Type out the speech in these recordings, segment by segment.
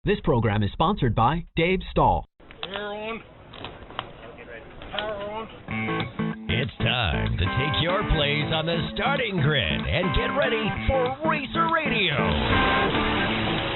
This program is sponsored by Dave Stahl. Power on. Power on. It's time to take your place on the starting grid and get ready for Racer Radio.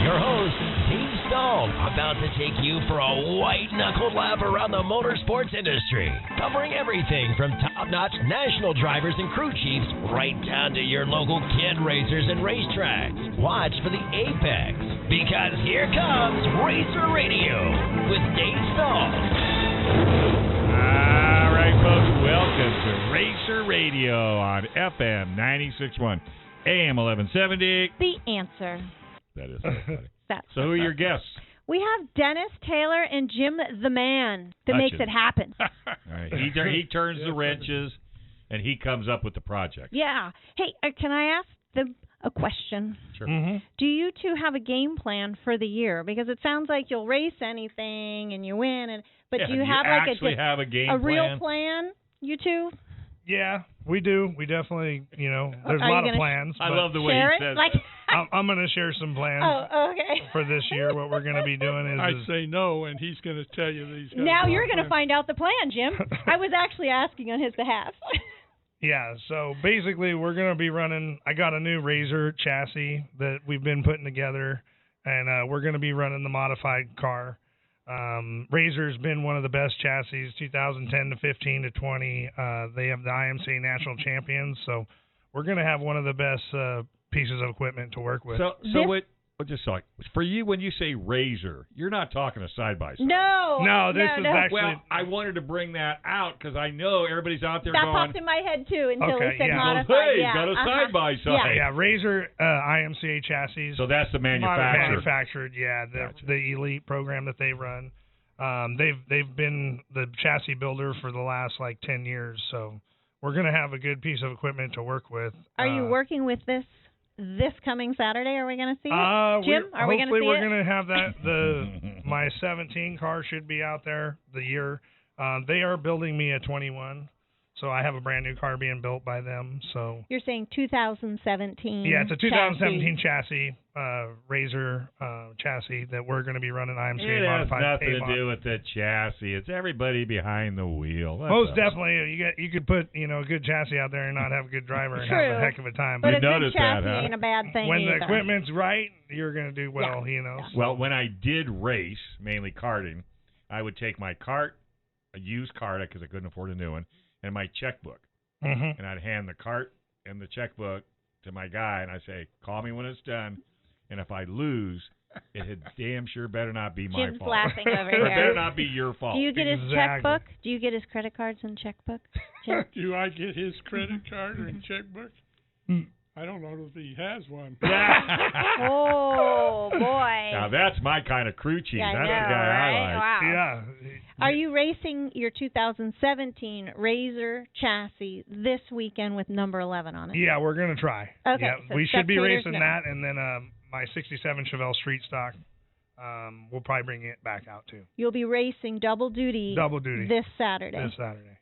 Your host, Dave Stahl, about to take you for a white-knuckled lap around the motorsports industry, covering everything from top-notch national drivers and crew chiefs right down to your local kid racers and racetracks. Watch for the apex, because here comes Racer Radio with Dave Stahl. All right, folks, welcome to Racer Radio on FM 96.1, AM 1170. The answer. That is so funny. That's so who are your guests? We have Dennis Taylor and Jim the Man that makes it happen. All right. He turns the wrenches, and he comes up with the project. Yeah. Hey, can I ask them a question? Sure. Mm-hmm. Do you two have a game plan for the year? Because it sounds like you'll race anything and you win, but do you have have a game a real plan? plan, you two? Yeah, we do. We definitely, there's a lot of plans. I love the way share he it? says Like, I'm going to share some plans okay. for this year. What we're going to be doing is... I say no, and he's going to tell you that he's got Now you're going to find out the plan, Jim. I was actually asking on his behalf. Yeah, so basically we're going to be running... I got a new Razor chassis that we've been putting together, and we're going to be running the modified car. Razor's been one of the best chassis, 2010 to 15 to 20. They have the IMCA National Champions, so we're going to have one of the best pieces of equipment to work with. Just like for you, when you say Razor, you're not talking a side-by-side. No, this is actually... Well, I wanted to bring that out because I know everybody's out there that going... popped in my head, too, until he said yeah. modified. Hey, yeah. got a side-by-side. Yeah, Razor IMCA chassis. So that's the manufacturer. Manufactured, yeah, the Elite program that they run. They've been the chassis builder for the last 10 years, so we're going to have a good piece of equipment to work with. Are you working with this coming Saturday? Are we going to see it? Jim, are we going to see it? Hopefully we're going to have that. My 17 car should be out there the year. They are building me a 21. So I have a brand new car being built by them. So you're saying 2017? Yeah, it's a 2017 chassis, Razor chassis that we're going to be running IMCA modified. It has nothing to do with the chassis. It's everybody behind the wheel. Most definitely, you could put a good chassis out there and not have a good driver and have a heck of a time. But a good chassis ain't a bad thing when either. the equipment's right, you're going to do well. Yeah. Well, when I did race, mainly karting, I would take my cart, a used cart because I couldn't afford a new one, and my checkbook. Mm-hmm. And I'd hand the cart and the checkbook to my guy, and I'd say, call me when it's done. And if I lose, it had damn sure better not be my Jim's fault. laughing over It here. better not be your fault. Do you get his checkbook? Do you get his credit cards and checkbook? Jim? Do I get his credit card and checkbook? I don't know if he has one. Oh, boy. Now, that's my kind of crew chief. Yeah, That's I know, the guy right? I like. Wow. Yeah. Are you racing your 2017 Razor chassis this weekend with number 11 on it? Yeah, we're going to try. Okay. Yeah, So we should be spectators racing know. that, and then my 67 Chevelle Street Stock, we'll probably bring it back out, too. You'll be racing double duty this Saturday. This Saturday.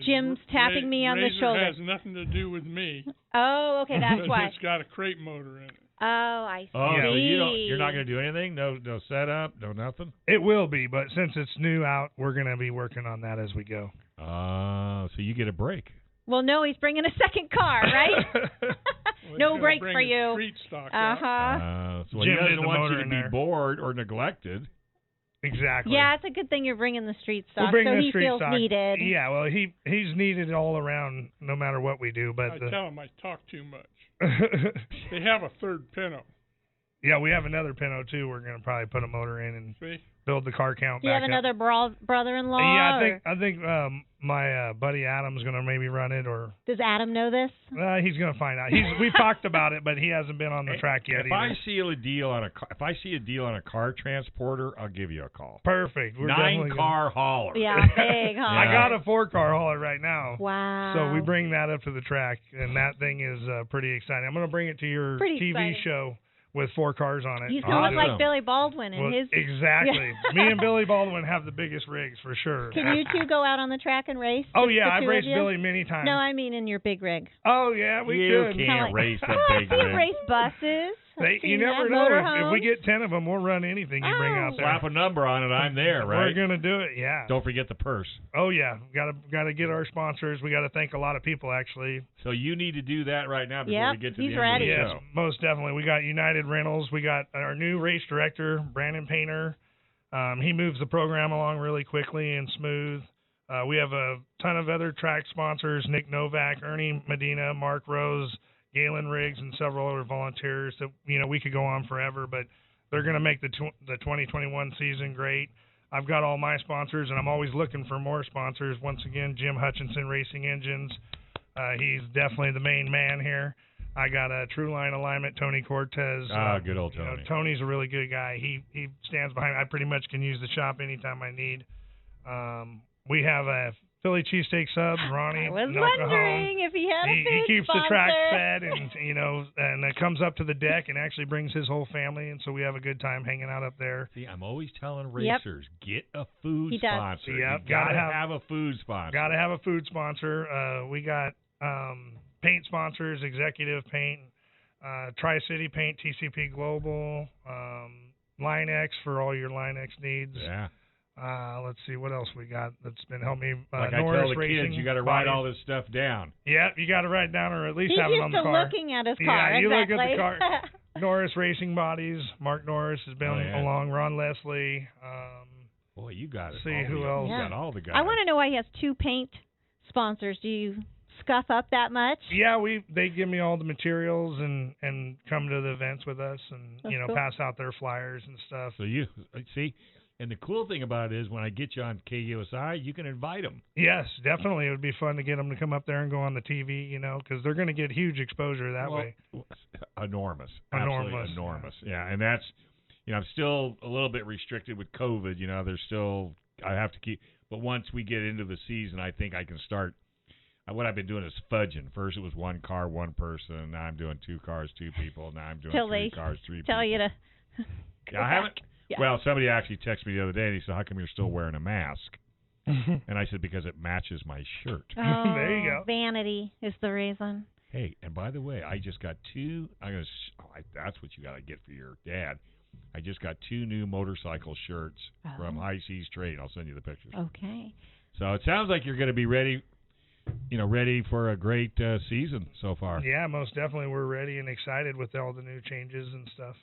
Jim's tapping me on the shoulder. Razor has nothing to do with me. Oh, okay, that's why. It's got a crate motor in it. Oh, I see. Oh, so you're not going to do anything? No setup? No nothing? It will be, but since it's new out, we're going to be working on that as we go. Oh, so you get a break. Well, no, he's bringing a second car, right? No break for you. Street stock So he doesn't want you to be bored or neglected. Exactly. Yeah, it's a good thing you're bringing the street stock, so he feels needed. Yeah, well, he's needed all around, no matter what we do. But I tell him I talk too much. They have a third Pinto. Yeah, we have another Pinto too. We're gonna probably put a motor in and build the car count. Do you back have another up. brother-in-law? Yeah, I think my buddy Adam's gonna maybe run it, or does Adam know this? He's gonna find out. We've talked about it, but he hasn't been on the track yet. If I see a deal on a car transporter, I'll give you a call. Perfect. We're 9-car hauler. Yeah, big hauler. I got a 4-car hauler right now. Wow. So we bring that up to the track, and that thing is pretty exciting. I'm gonna bring it to your TV show with 4 cars on it. He's going to look like Billy Baldwin and his... Exactly. Me and Billy Baldwin have the biggest rigs, for sure. Can you two go out on the track and race? Oh, yeah. I've raced Billy many times. No, I mean in your big rig. Oh, yeah, we could. could. You can't race a big rig. Race buses. You never know. If we get 10 of them, we'll run anything you bring out there. Slap a number on it. I'm there, right? We're gonna do it. Yeah. Don't forget the purse. Oh yeah, gotta get our sponsors. We gotta thank a lot of people actually. So you need to do that right now before we get to the end ready. of the Yes, show. most definitely. We got United Rentals. We got our new race director, Brandon Painter. He moves the program along really quickly and smooth. We have a ton of other track sponsors: Nick Novak, Ernie Medina, Mark Rose, Galen Riggs, and several other volunteers that we could go on forever, but they're going to make the 2021 season great. I've got all my sponsors, and I'm always looking for more sponsors. Once again, Jim Hutchinson Racing Engines. He's definitely the main man here. I got a True Line Alignment, Tony Cortez. Good old Tony. Tony's a really good guy. He stands behind. I pretty much can use the shop anytime I need. We have a Philly cheesesteak sub, Ronnie. I was No wondering if he had a food He keeps sponsor. the track fed, and it comes up to the deck and actually brings his whole family, and so we have a good time hanging out up there. See, I'm always telling racers, get a food He does. sponsor. Yep, You gotta have a food sponsor. Got to have a food sponsor. We got paint sponsors, Executive Paint, Tri-City Paint, TCP Global, Line-X for all your Line-X needs. Yeah. Let's see what else we got that's been helping me. Like Norris I tell the Racing kids, you got to write bodies. all this stuff down. Yep, you got to write down or at least He's have it used on the to car. looking at his car. Yeah, you exactly. look at the car. Norris Racing Bodies. Mark Norris has been along. Ron Leslie. Boy, you got it. See who else. You got all the guys. I want to know why he has 2 paint sponsors. Do you scuff up that much? Yeah, they give me all the materials and come to the events with us and That's cool. pass out their flyers and stuff. So you see, and the cool thing about it is when I get you on KUSI, you can invite them. Yes, definitely. It would be fun to get them to come up there and go on the TV, because they're going to get huge exposure that way. Enormous. Absolutely enormous. Yeah, and that's, I'm still a little bit restricted with COVID. There's still, I have to keep, but once we get into the season, I think I can start. What I've been doing is fudging. First it was 1 car, 1 person. Now I'm doing 2 cars, 2 people. Now I'm doing 3 cars, 3 people. Tell you to. Yeah, I haven't. Yeah. Well, somebody actually texted me the other day, and he said, how come you're still wearing a mask? And I said, because it matches my shirt. Oh, There you go. Vanity is the reason. Hey, and by the way, I just got 2. That's what you got to get for your dad. I just got 2 new motorcycle shirts from High Seas Trade. I'll send you the pictures. Okay. So it sounds like you're going to be ready for a great season so far. Yeah, most definitely. We're ready and excited with all the new changes and stuff.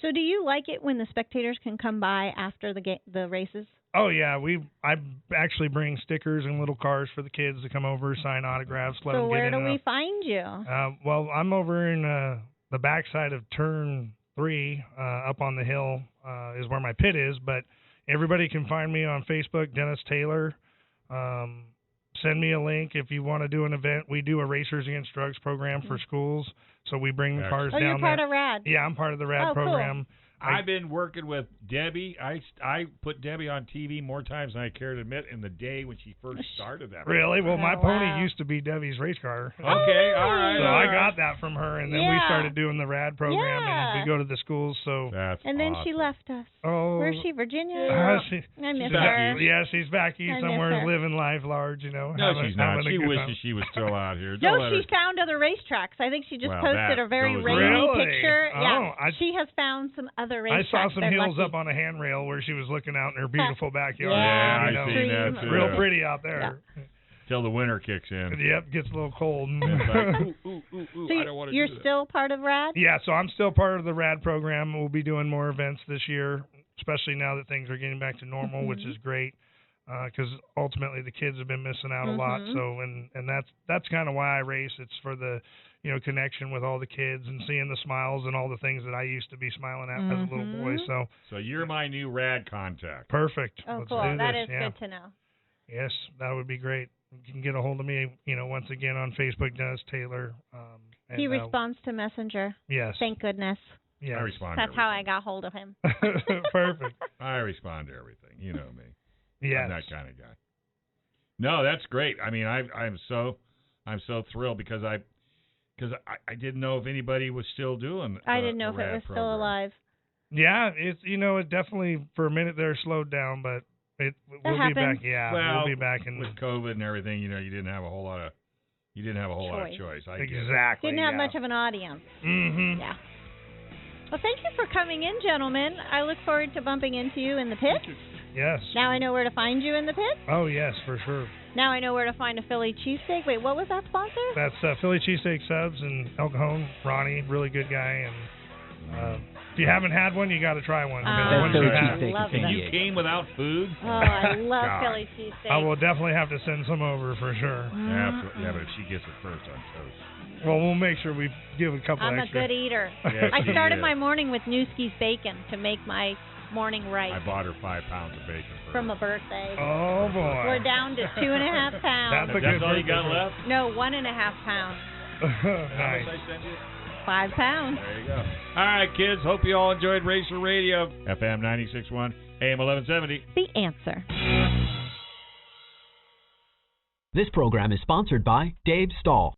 So do you like it when the spectators can come by after the races? Oh yeah, I actually bring stickers and little cars for the kids to come over, sign autographs, let them So get where in. do and we up. find you? Well, I'm over in the backside of Turn 3, up on the hill is where my pit is. But everybody can find me on Facebook, Dennis Taylor. Send me a link if you want to do an event. We do a Racers Against Drugs program for schools, so we bring the cars Oh, down you're part there. of RAD. Yeah, I'm part of the RAD Oh, cool. program. I've been working with Debbie. I put Debbie on TV more times than I care to admit in the day when she first started that. Really? Well, my Oh, pony wow. used to be Debbie's race car. Okay, all right. So all I right. got that from her, and then we Yeah. started doing the RAD program, Yeah. and we go to the schools. So, That's And then she awesome. left us. oh, Where's she, Virginia? I miss back her. east. Yeah, she's back east I miss somewhere, her. living life large. No, having- she's not. having a She good wishes time. she was still out here. Don't No, let she her- found other racetracks. I think she just Well, posted that a very goes rainy Really? picture. Oh, Yeah, she has found some other racetracks. I saw some They're hills lucky. up on a handrail where she was looking out in her beautiful backyard. Yeah, you I know, seen that Trees. too. real pretty out there. Till the winter kicks in. Yep, gets a little cold. It's like, ooh, So I don't want to you're do that. still part of RAD? Yeah, so I'm still part of the RAD program. We'll be doing more events this year, especially now that things are getting back to normal, which is great because ultimately the kids have been missing out a lot. So and that's kind of why I race. It's for the connection with all the kids and seeing the smiles and all the things that I used to be smiling at as a little boy. So you're my new rad contact. perfect. Oh, Let's cool. do That this. is Yeah. good to know. Yes, that would be great. You can get a hold of me, once again on Facebook, Dennis Taylor. And, He responds to Messenger. Yes. Thank goodness. Yes. I respond That's to how I everything. got hold of him. Perfect. I respond to everything. You know me. Yes. I'm that kind of guy. No, that's great. I mean, I'm so thrilled because I didn't know if anybody was still doing. I didn't know the if it RAD was still program. alive. Yeah, it's it definitely for a minute there slowed down, but we'll be happens. back. Yeah, Well, we'll be back in with COVID and everything. You didn't have a whole lot of lot of choice. I get it. exactly. Didn't have yeah. much of an audience. Mm-hmm. Yeah. Well, thank you for coming in, gentlemen. I look forward to bumping into you in the pit. Yes. Now I know where to find you in the pit. Oh, yes, for sure. Now I know where to find a Philly cheesesteak. Wait, what was that sponsor? That's Philly cheesesteak subs in El Cajon. Ronnie, really good guy. And if you haven't had one, you got to try one. That's Philly I cheesesteak love in San that. You Diego. came without food? Oh, I love God. Philly cheesesteak. I will definitely have to send some over for sure. Absolutely. Yeah, but if she gets it first, I'm toast. Well, we'll make sure we give a couple I'm extra. a good eater. Yeah, I she started is. my morning with Newski's bacon to make my morning right I bought her 5 pounds of bacon for from her. a birthday. Oh, boy. We're down to 2.5 pounds. That's a That's good all you got birthday left? No, 1.5 pounds. Nice. I send you? 5 pounds. There you go. All right, kids. Hope you all enjoyed Racer Radio. FM 96.1, AM 1170. The answer. This program is sponsored by Dave Stahl.